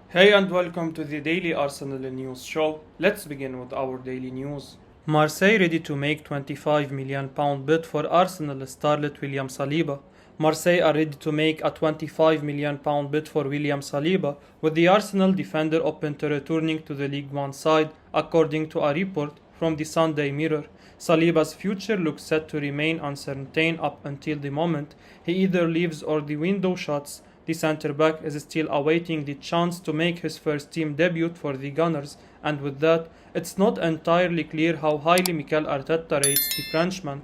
Hey and welcome to the Daily Arsenal News Show. Let's begin with our daily news. Marseille ready to make £25 million bid for Arsenal starlet William Saliba. Marseille are ready to make a £25 million bid for William Saliba, with the Arsenal defender open to returning to the League One side, according to a report from the Sunday Mirror. Saliba's future looks set to remain uncertain up until the moment he either leaves or the window shuts. The centre-back is still awaiting the chance to make his first team debut for the Gunners, and with that, it's not entirely clear how highly Mikel Arteta rates the Frenchman.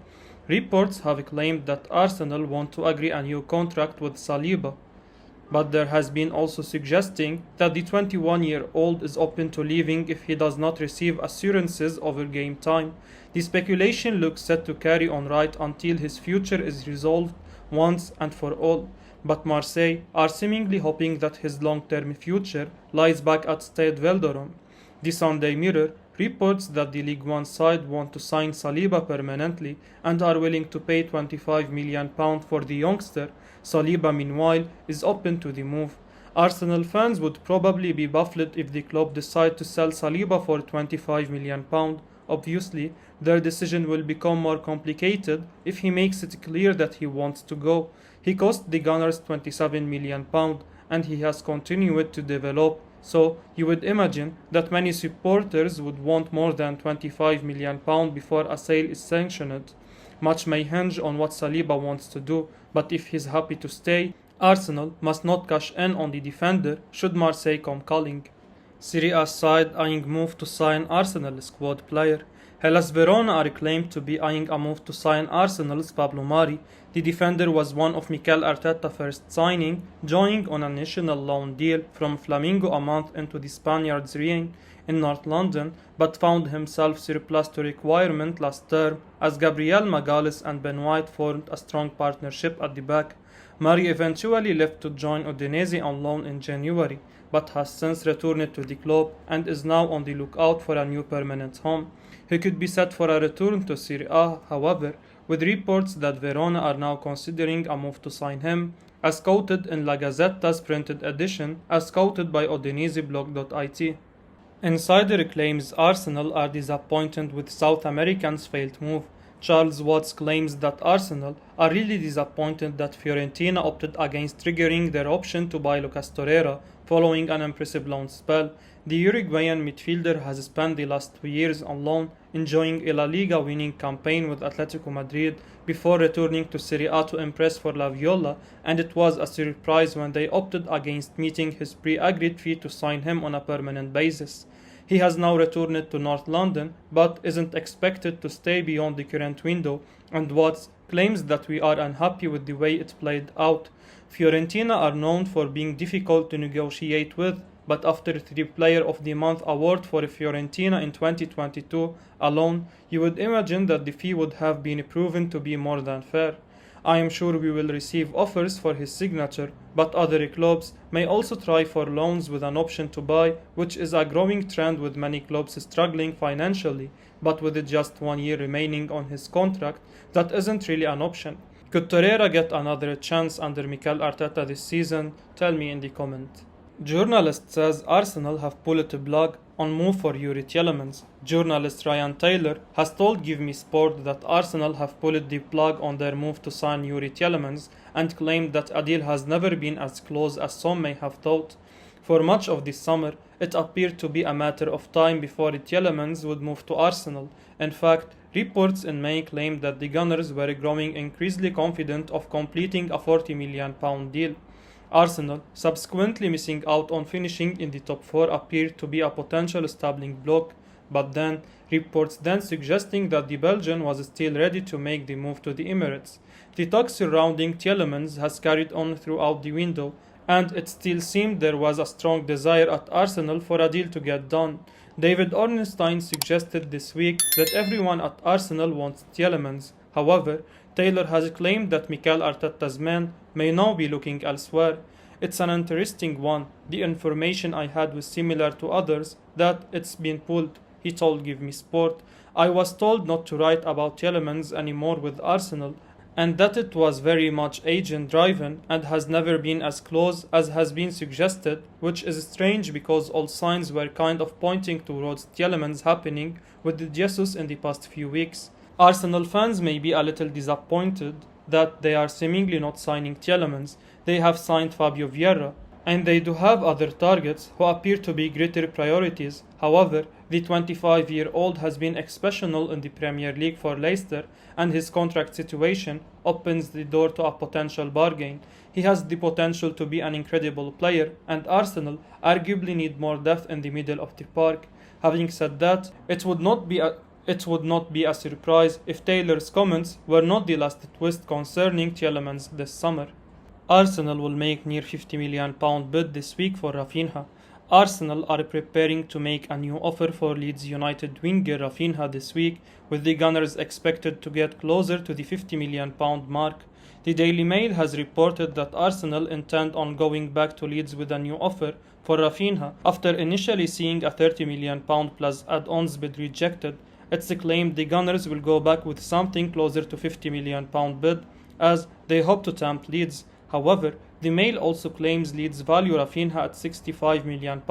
Reports have claimed that Arsenal want to agree a new contract with Saliba, but there has been also suggesting that the 21-year-old is open to leaving if he does not receive assurances over game time. The speculation looks set to carry on right until his future is resolved once and for all. But Marseille are seemingly hoping that his long-term future lies back at Stade Velodrome. The Sunday Mirror reports that the League One side want to sign Saliba permanently and are willing to pay £25 million for the youngster. Saliba, meanwhile, is open to the move. Arsenal fans would probably be baffled if the club decide to sell Saliba for £25 million. Obviously, their decision will become more complicated if he makes it clear that he wants to go. He cost the Gunners £27 million and he has continued to develop, so you would imagine that many supporters would want more than £25 million before a sale is sanctioned. Much may hinge on what Saliba wants to do, but if he's happy to stay, Arsenal must not cash in on the defender should Marseille come calling. Serie A side eyeing move to sign Arsenal squad player. Hellas Verona are claimed to be eyeing a move to sign Arsenal's Pablo Mari. The defender was one of Mikel Arteta's first signing, joining on a national loan deal from Flamengo a month into the Spaniards' reign in North London, but found himself surplus to requirement last term as Gabriel Magalhaes and Ben White formed a strong partnership at the back. Mari eventually left to join Udinese on loan in January, but has since returned to the club and is now on the lookout for a new permanent home. He could be set for a return to Serie A, however, with reports that Verona are now considering a move to sign him, as quoted in La Gazzetta's printed edition, as quoted by OdineseBlog.it. Insider claims Arsenal are disappointed with South Americans' failed move. Charles Watts claims that Arsenal are really disappointed that Fiorentina opted against triggering their option to buy Lucas Torreira following an impressive loan spell. The Uruguayan midfielder has spent the last 2 years on loan, enjoying a La Liga winning campaign with Atletico Madrid before returning to Serie A to impress for La Viola, and it was a surprise when they opted against meeting his pre-agreed fee to sign him on a permanent basis. He has now returned to North London, but isn't expected to stay beyond the current window, and Watts claims that we are unhappy with the way it played out. Fiorentina are known for being difficult to negotiate with, but after the Player of the Month award for Fiorentina in 2022 alone, you would imagine that the fee would have been proven to be more than fair. I am sure we will receive offers for his signature, but other clubs may also try for loans with an option to buy, which is a growing trend with many clubs struggling financially, but with just 1 year remaining on his contract, that isn't really an option. Could Torreira get another chance under Mikel Arteta this season? Tell me in the comment. Journalist says Arsenal have pulled the plug on move for Youri Tielemans. Journalist Ryan Taylor has told Give Me Sport that Arsenal have pulled the plug on their move to sign Youri Tielemans and claimed that a deal has never been as close as some may have thought. For much of this summer, it appeared to be a matter of time before Tielemans would move to Arsenal. In fact, reports in May claimed that the Gunners were growing increasingly confident of completing a £40 million deal. Arsenal, subsequently missing out on finishing in the top 4, appeared to be a potential stumbling block, but then reports suggesting that the Belgian was still ready to make the move to the Emirates. The talk surrounding Tielemans has carried on throughout the window, and it still seemed there was a strong desire at Arsenal for a deal to get done. David Ornstein suggested this week that everyone at Arsenal wants Tielemans. However, Taylor has claimed that Mikel Arteta's men may now be looking elsewhere. It's an interesting one. The information I had was similar to others, that it's been pulled, he told Give Me Sport. I was told not to write about Tielemans anymore with Arsenal, and that it was very much agent driven and has never been as close as has been suggested, which is strange because all signs were kind of pointing towards Tielemans happening with the Jesus in the past few weeks. Arsenal fans may be a little disappointed that they are seemingly not signing Tielemans. They have signed Fabio Vieira, and they do have other targets who appear to be greater priorities. However, the 25-year-old has been exceptional in the Premier League for Leicester, and his contract situation opens the door to a potential bargain. He has the potential to be an incredible player, and Arsenal arguably need more depth in the middle of the park. Having said that, it would not be a surprise if Taylor's comments were not the last twist concerning Tielemans this summer. Arsenal will make near £50 million bid this week for Raphinha. Arsenal are preparing to make a new offer for Leeds United winger Raphinha this week, with the Gunners expected to get closer to the £50 million mark. The Daily Mail has reported that Arsenal intend on going back to Leeds with a new offer for Raphinha after initially seeing a £30 million plus add-ons bid rejected. It's claimed the Gunners will go back with something closer to £50 million bid, as they hope to tempt Leeds. However, the Mail also claims Leeds value Raphinha at £65 million,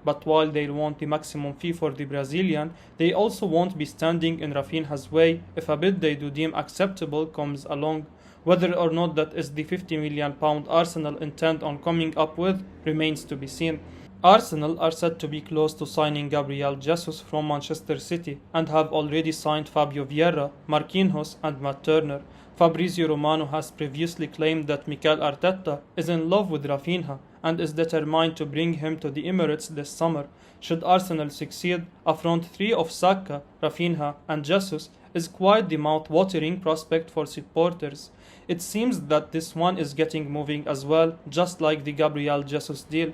but while they want the maximum fee for the Brazilian, they also won't be standing in Raphinha's way if a bid they do deem acceptable comes along. Whether or not that is the £50 million Arsenal intend on coming up with remains to be seen. Arsenal are said to be close to signing Gabriel Jesus from Manchester City and have already signed Fabio Vieira, Marquinhos and Matt Turner. Fabrizio Romano has previously claimed that Mikel Arteta is in love with Raphinha and is determined to bring him to the Emirates this summer. Should Arsenal succeed, a front three of Saka, Raphinha and Jesus is quite the mouth-watering prospect for supporters. It seems that this one is getting moving as well, just like the Gabriel Jesus deal.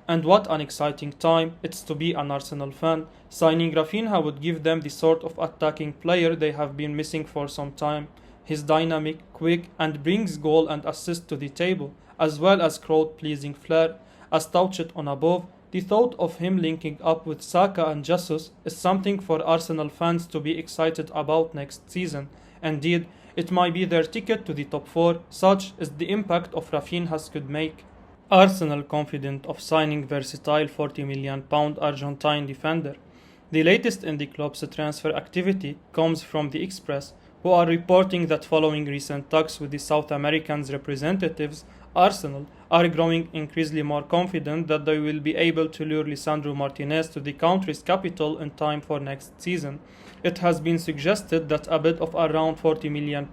And what an exciting time it's to be an Arsenal fan. Signing Raphinha would give them the sort of attacking player they have been missing for some time. He's dynamic, quick, and brings goal and assist to the table, as well as crowd-pleasing flair. As touched on above, the thought of him linking up with Saka and Jesus is something for Arsenal fans to be excited about next season. Indeed, it might be their ticket to the top 4, such is the impact of Raphinha could make. Arsenal confident of signing versatile £40 million Argentine defender. The latest in the club's transfer activity comes from the Express, who are reporting that following recent talks with the South Americans' representatives, Arsenal are growing increasingly more confident that they will be able to lure Lisandro Martinez to the country's capital in time for next season. It has been suggested that a bid of around £40 million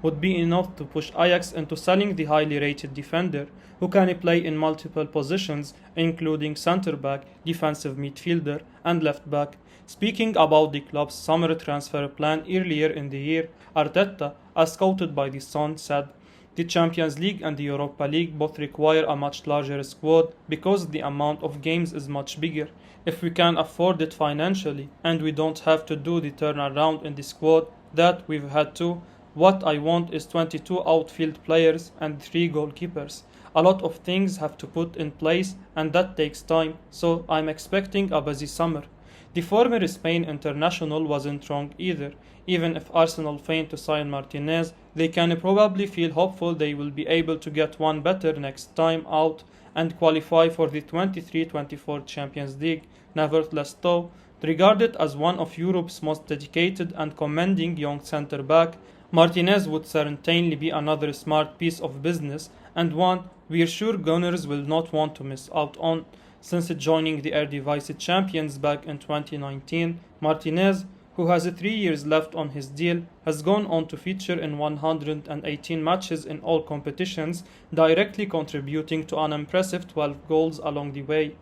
would be enough to push Ajax into selling the highly rated defender, who can play in multiple positions, including centre-back, defensive midfielder, and left-back. Speaking about the club's summer transfer plan earlier in the year, Arteta, as scouted by The Sun, said, "The Champions League and the Europa League both require a much larger squad because the amount of games is much bigger. If we can afford it financially and we don't have to do the turnaround in the squad that we've had to, what I want is 22 outfield players and 3 goalkeepers. A lot of things have to put in place and that takes time, so I'm expecting a busy summer." The former Spain international wasn't wrong either. Even if Arsenal fail to sign Martinez, they can probably feel hopeful they will be able to get one better next time out and qualify for the 23-24 Champions League. Nevertheless though, regarded as one of Europe's most dedicated and commanding young centre-back, Martinez would certainly be another smart piece of business and one we're sure Gunners will not want to miss out on. Since joining the Eredivisie champions back in 2019, Martinez, who has 3 years left on his deal, has gone on to feature in 118 matches in all competitions, directly contributing to an impressive 12 goals along the way.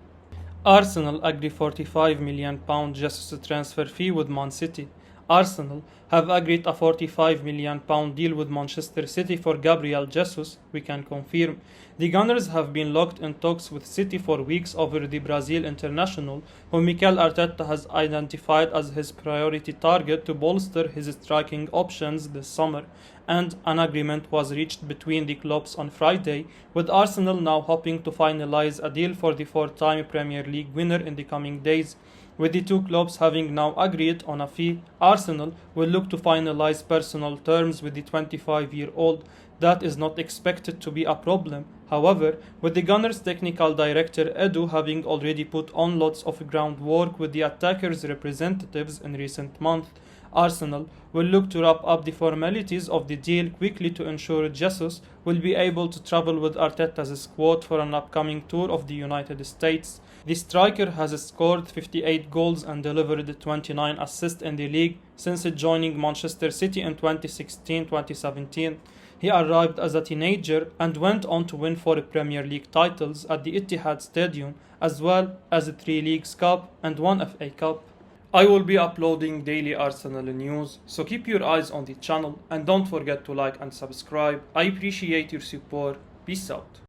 Arsenal agreed £45 million Jesus transfer fee with Man City. Arsenal have agreed a £45 million deal with Manchester City for Gabriel Jesus, we can confirm. The Gunners have been locked in talks with City for weeks over the Brazil international, whom Mikel Arteta has identified as his priority target to bolster his striking options this summer, and an agreement was reached between the clubs on Friday, with Arsenal now hoping to finalize a deal for the 4-time Premier League winner in the coming days. With the two clubs having now agreed on a fee, Arsenal will look to finalise personal terms with the 25-year-old. That is not expected to be a problem. However, with the Gunners' technical director Edu having already put on lots of groundwork with the attacker's representatives in recent months, Arsenal will look to wrap up the formalities of the deal quickly to ensure Jesus will be able to travel with Arteta's squad for an upcoming tour of the United States. The striker has scored 58 goals and delivered 29 assists in the league since joining Manchester City in 2016-2017. He arrived as a teenager and went on to win 4 Premier League titles at the Etihad Stadium, as well as 3 Leagues Cup and 1 FA Cup. I will be uploading daily Arsenal news, so keep your eyes on the channel and don't forget to like and subscribe. I appreciate your support. Peace out.